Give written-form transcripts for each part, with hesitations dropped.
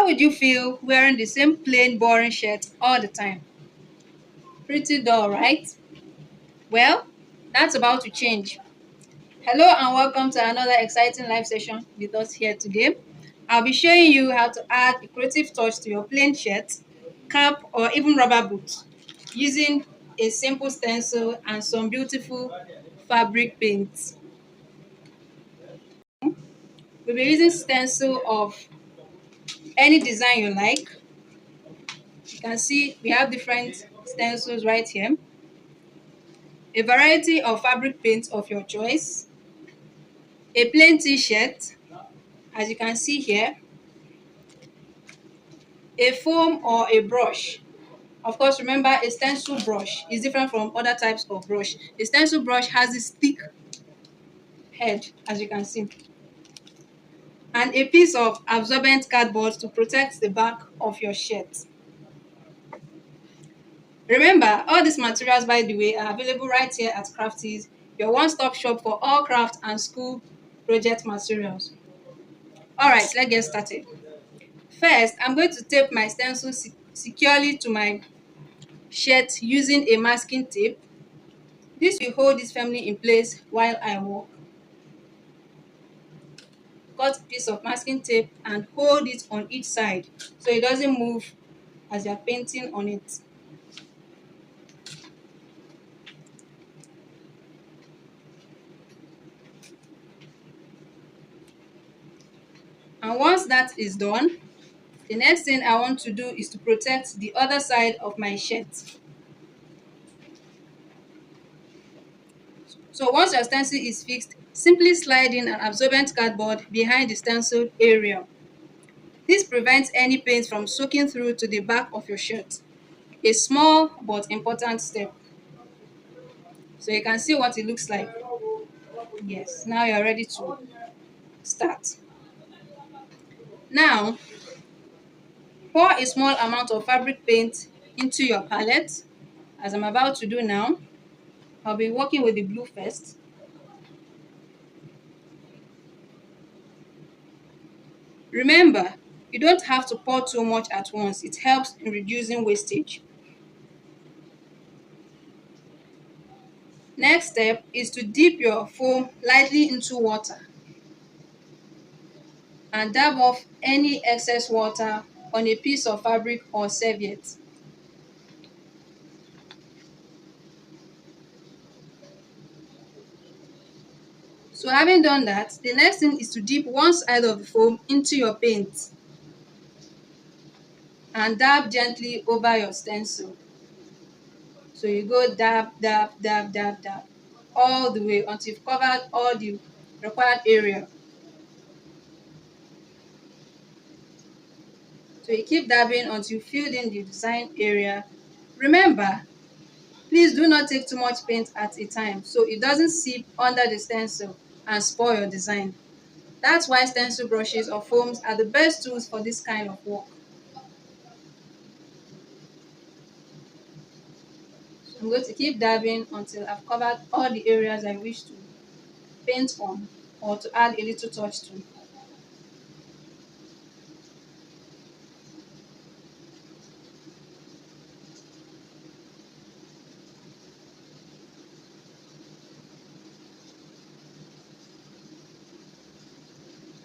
How would you feel wearing the same plain, boring shirt all the time? Pretty dull, right? Well, that's about to change. Hello and welcome to another exciting live session with us here today. I'll be showing you how to add a creative touch to your plain shirt, cap, or even rubber boots using a simple stencil and some beautiful fabric paints. We'll be using stencil of any design you like. You can see we have different stencils right here. A variety of fabric paints of your choice, a plain t-shirt, as you can see here, a foam or a brush. Of course, remember a stencil brush is different from other types of brush. A stencil brush has this thick head, as you can see, and a piece of absorbent cardboard to protect the back of your shirt. Remember, all these materials, by the way, are available right here at Crafties, your one-stop shop for all craft and school project materials. All right, let's get started. First, I'm going to tape my stencil securely to my shirt using a masking tape. This will hold it firmly in place while I work. Cut a piece of masking tape and hold it on each side so it doesn't move as you're painting on it. And once that is done, the next thing I want to do is to protect the other side of my shirt. So once your stencil is fixed, simply slide in an absorbent cardboard behind the stenciled area. This prevents any paint from soaking through to the back of your shirt. A small but important step. So you can see what it looks like. Yes, now you're ready to start. Now, pour a small amount of fabric paint into your palette, as I'm about to do now. I'll be working with the blue first. Remember, you don't have to pour too much at once. It helps in reducing wastage. Next step is to dip your foam lightly into water and dab off any excess water on a piece of fabric or serviette. So having done that, the next thing is to dip one side of the foam into your paint and dab gently over your stencil. So you go dab, dab, dab, dab, dab all the way until you've covered all the required area. So you keep dabbing until you fill in the design area. Remember, please do not take too much paint at a time so it doesn't seep under the stencil and spoil your design. That's why stencil brushes or foams are the best tools for this kind of work. So I'm going to keep dabbing until I've covered all the areas I wish to paint on or to add a little touch to.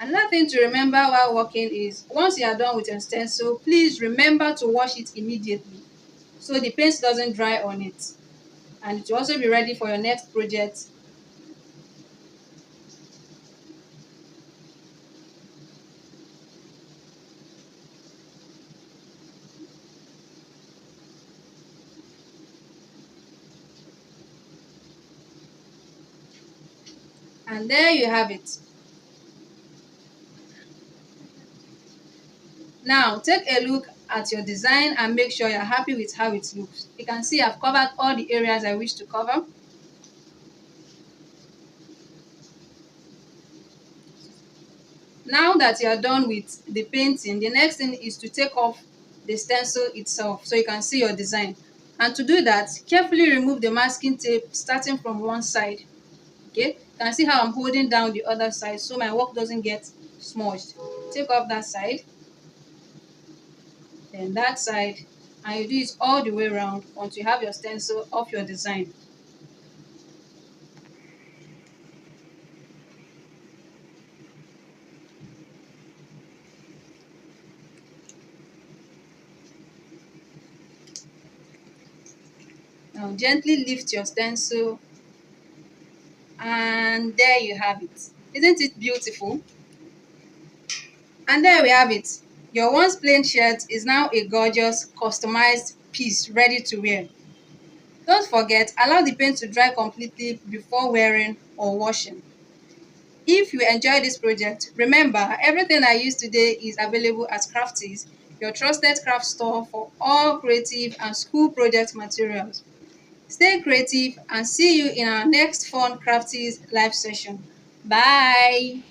Another thing to remember while working is once you are done with your stencil, please remember to wash it immediately so the paint doesn't dry on it, and it will also be ready for your next project. And there you have it. Now take a look at your design and make sure you're happy with how it looks. You can see I've covered all the areas I wish to cover. Now that you are done with the painting, the next thing is to take off the stencil itself so you can see your design. And to do that, carefully remove the masking tape starting from one side. Okay, you can see how I'm holding down the other side so my work doesn't get smudged. Take off that side. then that side, and you do it all the way around until you have your stencil of your design. Now gently lift your stencil, and there you have it. Isn't it beautiful? And there we have it. Your once plain shirt is now a gorgeous, customized piece ready to wear. Don't forget, allow the paint to dry completely before wearing or washing. If you enjoy this project, remember everything I used today is available at Crafties, your trusted craft store for all creative and school project materials. Stay creative and see you in our next fun Crafties live session. Bye!